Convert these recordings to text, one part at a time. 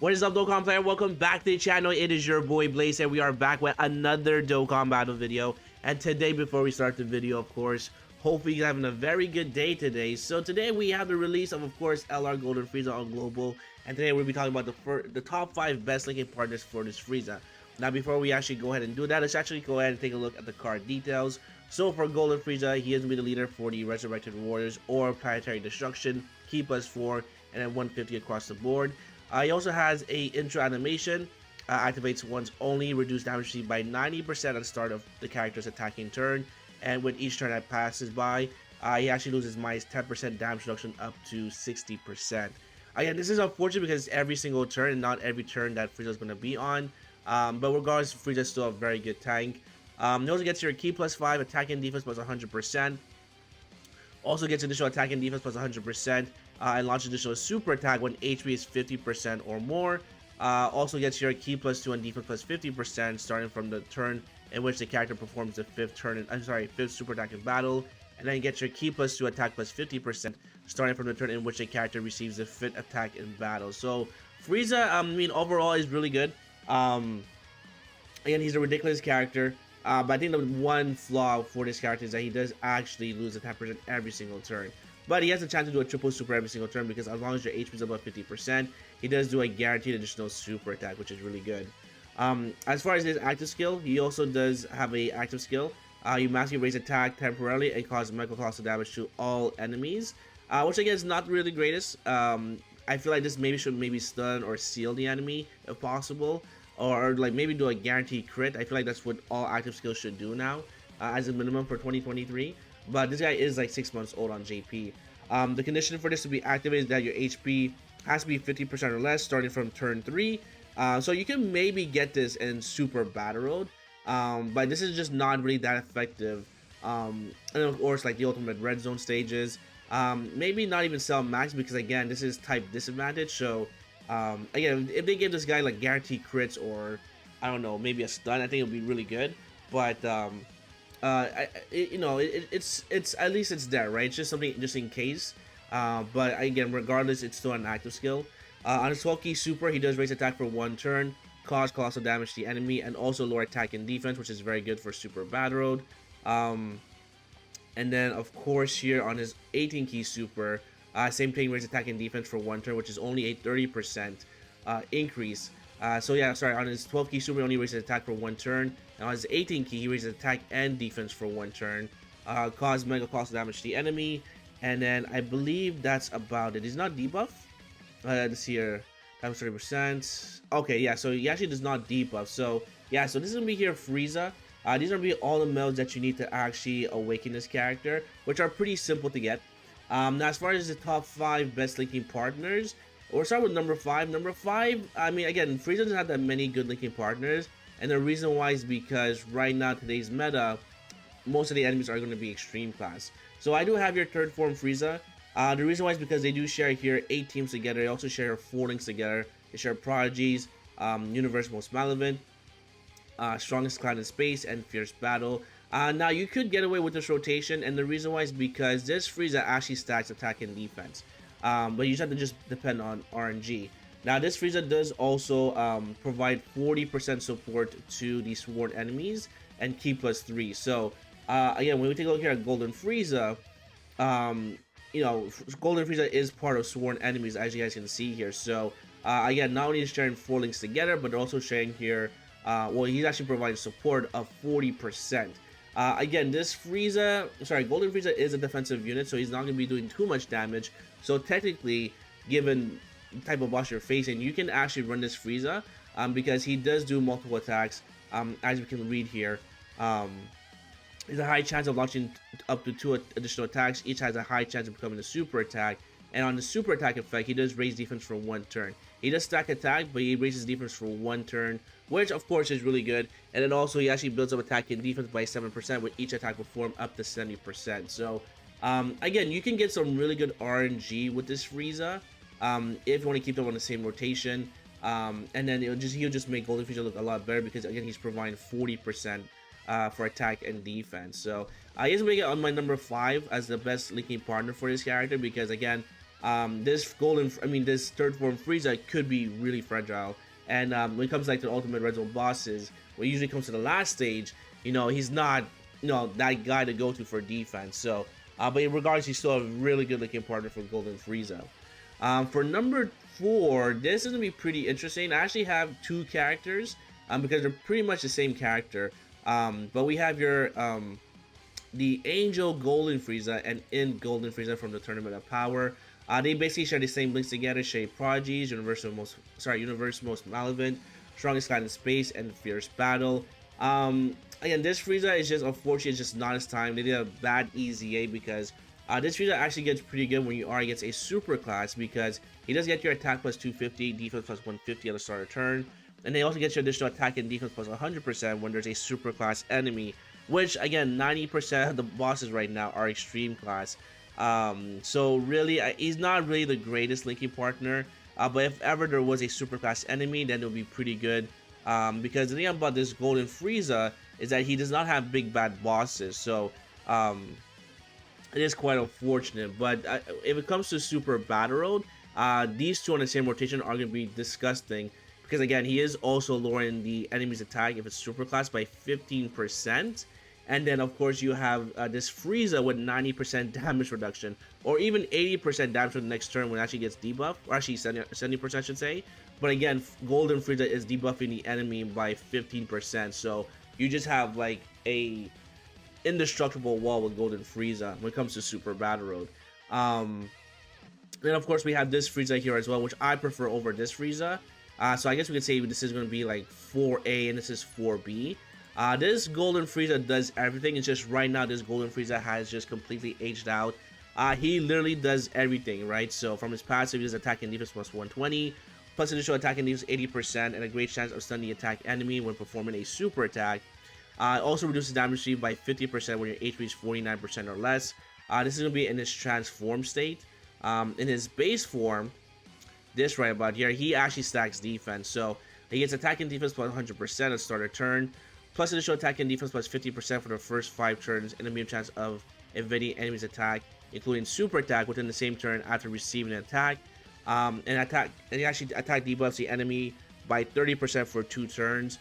What is up, Dokkan player? Welcome back to the channel. It is your boy Blaze, and we are back with another Dokkan battle video. And today, before we start the video, of course, hopefully you're having a very good day today. So today we have the release of course, LR Golden Frieza on Global. And today we'll be talking about the top 5 best linking partners for this Frieza. Now, before we actually go ahead and do that, let's actually go ahead and take a look at the card details. So for Golden Frieza, he is going to be the leader for the Resurrected Warriors or Planetary Destruction, Key +4, and then 150 across the board. He also has a intro animation, activates once only, reduce damage received by 90% at the start of the character's attacking turn, and with each turn that passes by, he actually loses minus 10% damage reduction up to 60%. Again, this is unfortunate because it's every single turn and not every turn that Frieza is going to be on, but regardless, Frieza is still a very good tank. He also gets your key +5, attack and defense 100%. Also gets additional attack and defense 100%, and launches additional super attack when HP is 50% or more. Also gets your key +2 and defense 50% starting from the turn in which the character performs the fifth super attack in battle, and then you get your key +2 attack 50% starting from the turn in which the character receives the 5th attack in battle. So Frieza, I mean, overall is really good. Again, he's a ridiculous character. But I think the one flaw for this character is that he does actually lose attack percent every single turn. But he has a chance to do a triple super every single turn because as long as your HP is above 50%, he does do a guaranteed additional super attack, which is really good. As far as his active skill, he also does have a active skill. You massively raise attack temporarily and cause medical cost of damage to all enemies, which again is not really the greatest. I feel like this should stun or seal the enemy if possible. Or like maybe do a guaranteed crit. I feel like that's what all active skills should do now, as a minimum for 2023. But this guy is like 6 months old on JP. The condition for this to be activated is that your HP has to be 50% or less starting from turn 3. So you can maybe get this in Super Battle Road, but this is just not really that effective. And of course, like the Ultimate Red Zone stages, maybe not even Cell Max because again, this is type disadvantage. So again, if they give this guy like guaranteed crits or I don't know, maybe a stun, I think it would be really good. But it's at least it's there, right? It's just something just in case. But again, regardless, it's still an active skill. On his 12 key super, he does raise attack for 1 turn, cause colossal damage to the enemy, and also lower attack and defense, which is very good for Super Battle Road. And then of course here on his 18 key super. Same thing, raise attack and defense for 1 turn, which is only a 30% increase. So yeah, sorry, on his 12 key super, he only raises attack for 1 turn. And on his 18 key, he raises attack and defense for 1 turn. Cause mega cost damage to the enemy. And then I believe that's about it. He's not debuff. This here, times 30%. Okay, yeah, so he actually does not debuff. So yeah, so this is gonna be here Frieza. These are gonna be all the modes that you need to actually awaken this character, which are pretty simple to get. Now, as far as the top 5 best linking partners, we'll start with number 5. Number 5, I mean, again, Frieza doesn't have that many good linking partners, and the reason why is because right now, today's meta, most of the enemies are going to be extreme class. So I do have your third form Frieza. The reason why is because they do share here 8 teams together. They also share 4 links together. They share Prodigies, Universe Most Malevolent, Strongest Clan in Space, and Fierce Battle. Now, you could get away with this rotation, and the reason why is because this Frieza actually stacks attack and defense. But you just have to just depend on RNG. Now, this Frieza does also provide 40% support to the sworn enemies and key +3. So, again, when we take a look here at Golden Frieza, Golden Frieza is part of sworn enemies, as you guys can see here. So, again, not only is sharing 4 links together, but they're also sharing here, well, he's actually providing support of 40%. Again, this Golden Frieza is a defensive unit, so he's not going to be doing too much damage. So technically, given the type of boss you're facing, you can actually run this Frieza, because he does do multiple attacks, as we can read here. There's a high chance of launching up to 2 additional attacks. Each has a high chance of becoming a super attack. And on the super attack effect, he does raise defense for 1 turn. He does stack attack, but he raises defense for 1 turn, which of course is really good. And then also he actually builds up attack and defense by 7%, with each attack perform up to 70%. So again, you can get some really good RNG with this Frieza if you want to keep them on the same rotation. And then he'll just make Golden Frieza look a lot better because again, he's providing 40% for attack and defense. So he's making it on my number 5 as the best linking partner for this character because again, This third form Frieza could be really fragile. And when it comes like to the ultimate red zone bosses, when it usually comes to the last stage, he's not, that guy to go to for defense. So, but regardless, he's still a really good looking partner for Golden Frieza. For number 4, this is gonna be pretty interesting. I actually have 2 characters, because they're pretty much the same character. But we have the Angel Golden Frieza and In Golden Frieza from the Tournament of Power. They basically share the same links together: Shade Prodigies, Universe Most Malevolent, Strongest God in Space, and Fierce Battle. Again, this Frieza is just, unfortunately, it's just not his time. They did a bad EZA because this Frieza actually gets pretty good when you are against a super class, because he does get your attack plus 250, defense plus 150 at the start of turn, and they also get your additional attack and defense plus 100% when there's a super class enemy, which again, 90% of the bosses right now are extreme class. So really, he's not really the greatest linking partner, but if ever there was a super class enemy, then it would be pretty good. Because the thing about this Golden Frieza is that he does not have big bad bosses, so it is quite unfortunate. But if it comes to Super Battle Road, these two on the same rotation are going to be disgusting, because again, he is also lowering the enemy's attack if it's super class by 15%. And then of course you have this Frieza with 90% damage reduction, or even 80% damage for the next turn when it actually gets debuffed, or actually 70% I should say. But again, Golden Frieza is debuffing the enemy by 15%, so you just have like a indestructible wall with Golden Frieza when it comes to Super Battle Road. Then of course we have this Frieza here as well, which I prefer over this Frieza. So I guess we could say this is going to be like 4A and this is 4B. This Golden Frieza does everything. It's just right now this Golden Frieza has just completely aged out. He literally does everything, right? So from his passive, he does attack and defense plus 120, plus additional attack and defense 80%, and a great chance of stunning the attack enemy when performing a super attack. It also reduces damage received by 50% when your HP is 49% or less. This is going to be in his transform state. In his base form, this right about here, he actually stacks defense. So he gets attack and defense plus 100% at start of turn, plus additional attack and defense plus 50% for the first 5 turns, and a medium chance of evading enemy's attack, including super attack within the same turn after receiving an attack. And he actually attack debuffs the enemy by 30% for 2 turns.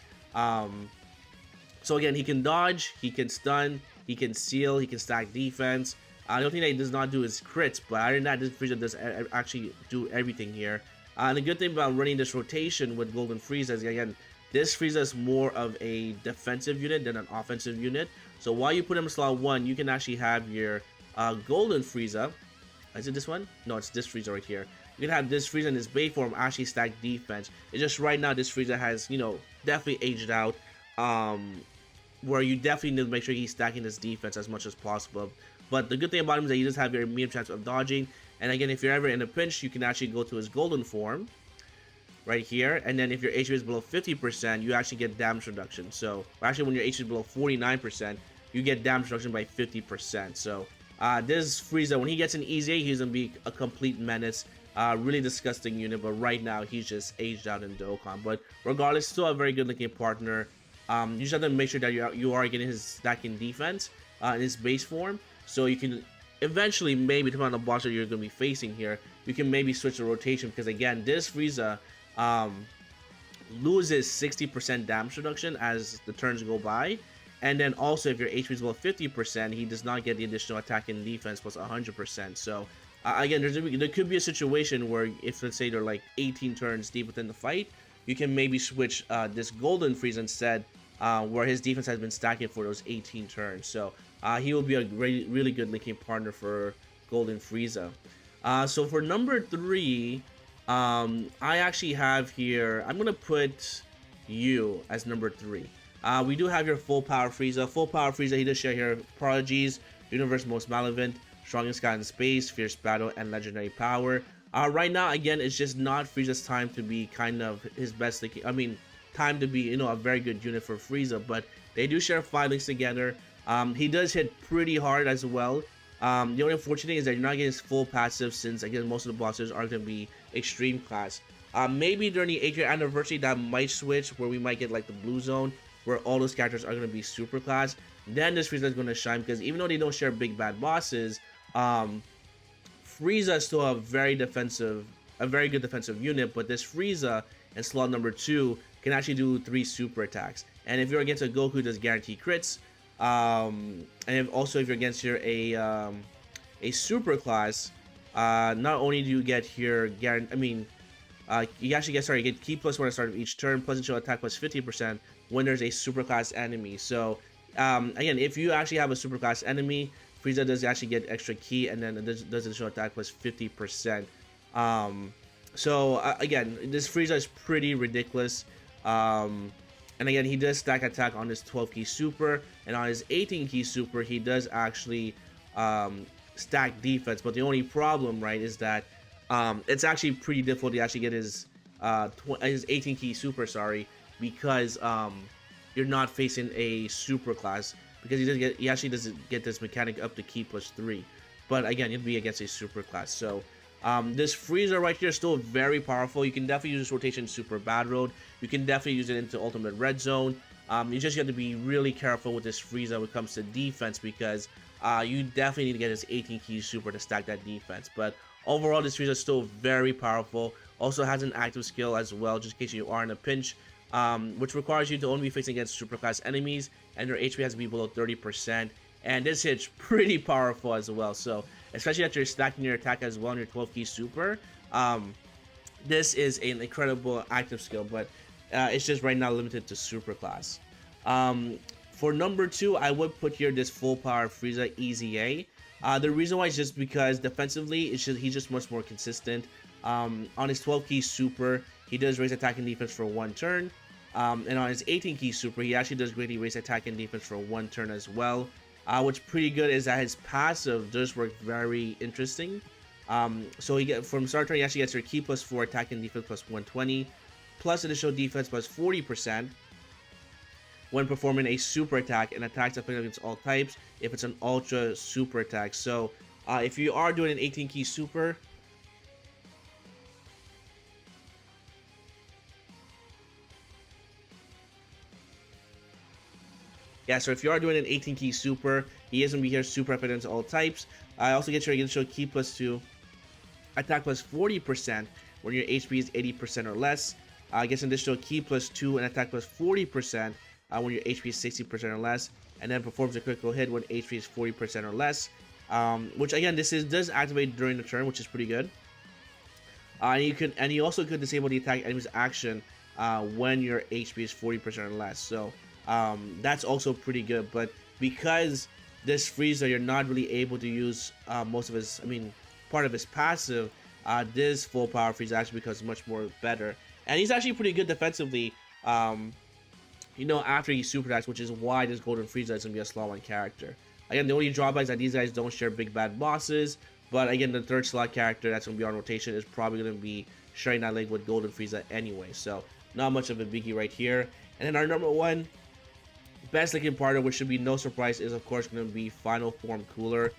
So again, he can dodge, he can stun, he can seal, he can stack defense. The only thing that he does not do is crits, but other than that, this Frieza does actually do everything here. And the good thing about running this rotation with Golden Frieza is, again, this Frieza is more of a defensive unit than an offensive unit. So while you put him in slot 1, you can actually have your Golden Frieza. Is it this one? No, it's this Frieza right here. You can have this Frieza in his base form actually stack defense. It's just right now this Frieza has, definitely aged out. Where you definitely need to make sure he's stacking his defense as much as possible. But the good thing about him is that he does have your medium chance of dodging. And again, if you're ever in a pinch, you can actually go to his golden form right here. And then if your HP is below 50%, you actually get damage reduction. So actually, when your HP is below 49%, you get damage reduction by 50%. So this Frieza, when he gets an EZA, he's going to be a complete menace. Really disgusting unit, but right now he's just aged out in Dokkan. But regardless, still a very good looking partner. You just have to make sure that you are getting his stacking defense in his base form, so you can eventually, maybe depending on the boss that you're going to be facing here, you can maybe switch the rotation, because again, this Frieza loses 60% damage reduction as the turns go by. And then also, if your HP is below 50%, he does not get the additional attack and defense plus 100%. So again, there could be a situation where if, let's say, they're like 18 turns deep within the fight, you can maybe switch this Golden Frieza instead, where his defense has been stacking for those 18 turns. So he will be a really good linking partner for Golden Frieza. So for number 3, I actually have here, I'm going to put you as number 3. We do have your Full Power Frieza. Full Power Frieza, he does share here Prodigies, Universe Most Malevolent, Strongest God in Space, Fierce Battle, and Legendary Power. Right now, again, it's just not Frieza's time to be kind of his best linking. I mean, time to be, a very good unit for Frieza, but they do share 5 links together. He does hit pretty hard as well. The only unfortunate thing is that you're not getting his full passive, since, again, most of the bosses are going to be extreme class. Maybe during the 8th anniversary, that might switch, where we might get like the blue zone, where all those characters are going to be super class. Then this Frieza is going to shine, because even though they don't share big bad bosses, Frieza is still a very good defensive unit, but this Frieza in slot number 2 can actually do 3 super attacks. And if you're against a Goku who does guaranteed crits, and also if you're against here a super class, not only do you get here you actually get key plus 1 at the start of each turn, plus initial attack plus 50% when there's a super class enemy. So again, if you actually have a super class enemy, Frieza does actually get extra key, and then it does initial attack plus 50%. Again, this Frieza is pretty ridiculous. And again, he does stack attack on his 12 key super, and on his 18 key super, he does actually stack defense. But the only problem, right, is that it's actually pretty difficult to actually get his 18 key super, because you're not facing a super class, because he actually doesn't get this mechanic up to key plus 3. But again, you'd be against a super class. So this Frieza right here is still very powerful. You can definitely use this rotation super bad road. You can definitely use it into ultimate red zone. You just have to be really careful with this Frieza when it comes to defense, because you definitely need to get his 18 key super to stack that defense. But overall, this Frieza is still very powerful. Also has an active skill as well, just in case you are in a pinch, which requires you to only be facing against super class enemies, and your HP has to be below 30%. And this hit's pretty powerful as well. So especially after you're stacking your attack as well on your 12 key super, this is an incredible active skill, but it's just right now limited to super class. For number 2, I would put here this full power Frieza Easy A. The reason why is just because defensively, he's just much more consistent. On his 12 key super, he does raise attack and defense for 1 turn. And on his 18 key super, he actually does greatly raise attack and defense for 1 turn as well. What's pretty good is that his passive does work very interesting. So from start turn, he actually gets your key plus 4 attack and defense plus 120, plus additional defense plus 40% when performing a super attack, and attacks effective against all types if it's an ultra super attack. So if you are doing an 18 key super, so if you are doing an 18 key super, he is going to be here super effective against all types. I also get your additional key plus 2 attack plus 40% when your HP is 80% or less. Gets an additional key plus 2 and attack plus 40% when your HP is 60% or less, and then performs a critical hit when HP is 40% or less. Which again, does activate during the turn, which is pretty good. And you also could disable the attack enemy's action when your HP is 40% or less. So that's also pretty good. But because this Frieza, you're not really able to use part of his passive, this full power Frieza actually becomes much more better. And he's actually pretty good defensively, after he super attacks, which is why this Golden Frieza is going to be a slot 1 character. Again, the only drawback is that these guys don't share big bad bosses, but again, the 3rd slot character that's going to be on rotation is probably going to be sharing that link with Golden Frieza anyway, so not much of a biggie right here. And then our number 1 best looking partner, which should be no surprise, is of course going to be Final Form Cooler.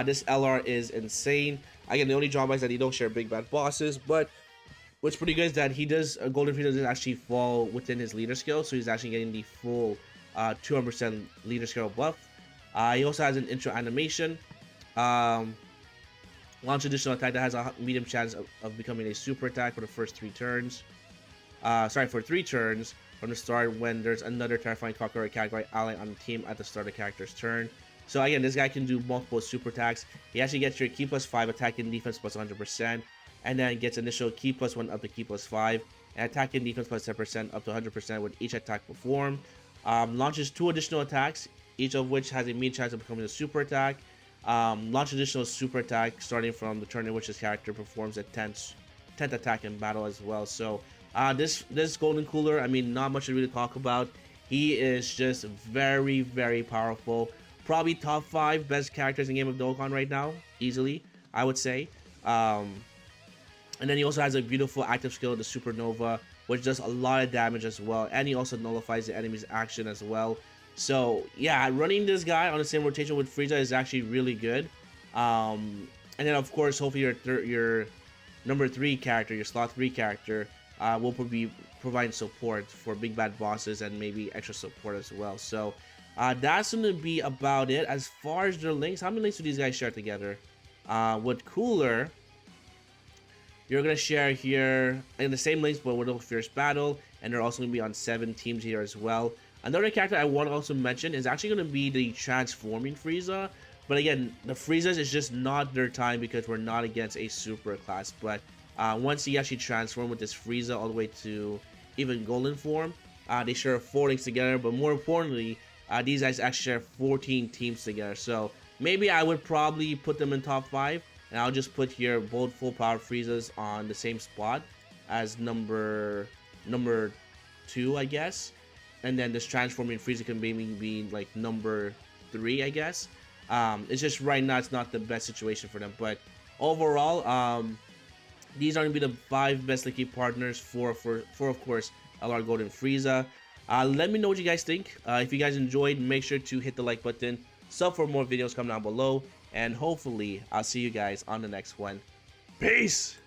This LR is insane. Again, the only drawback is that he don't share big bad bosses, but what's pretty good is that Golden Frieza doesn't actually fall within his leader skill, so he's actually getting the full 200% leader skill buff. He also has an intro animation, launch additional attack that has a medium chance of becoming a super attack for the first 3 turns. For 3 turns from the start when there's another terrifying conqueror category ally on the team at the start of the character's turn. So again, this guy can do multiple super attacks. He actually gets your key plus 5 attack and defense plus 100%. And then gets initial key plus 1 up to key plus 5, and attack and defense plus 10% up to 100% with each attack performed. Launches 2 additional attacks, each of which has a mean chance of becoming a super attack. Launch additional super attack starting from the turn in which this character performs a 10th attack in battle as well. So this Golden Cooler, not much to really talk about. He is just very, very powerful. Probably top 5 best characters in Game of Dokkan right now, easily, I would say. And then he also has a beautiful active skill, the Supernova, which does a lot of damage as well. And he also nullifies the enemy's action as well. So yeah, running this guy on the same rotation with Frieza is actually really good. And then of course, hopefully your number 3 character, your slot 3 character, will be providing support for big bad bosses and maybe extra support as well. So that's going to be about it. As far as their links, how many links do these guys share together? With Cooler, you're gonna share here in the same links, but with a fierce battle, and they're also gonna be on 7 teams here as well. Another character I want to also mention is actually gonna be the transforming Frieza. But again, the Friezas is just not their time because we're not against a super class. But once he actually transform with this Frieza all the way to even golden form, they share 4 links together. But more importantly, these guys actually share 14 teams together. So maybe I would probably put them in top 5. And I'll just put here both full power Friezas on the same spot as number 2, I guess. And then this transforming Frieza can maybe be like number 3, I guess. It's just right now it's not the best situation for them. But overall, these are gonna be the 5 best lucky partners for of course LR Golden Frieza. Let me know what you guys think. If you guys enjoyed, make sure to hit the like button. Sub for more videos coming down below. And hopefully, I'll see you guys on the next one. Peace!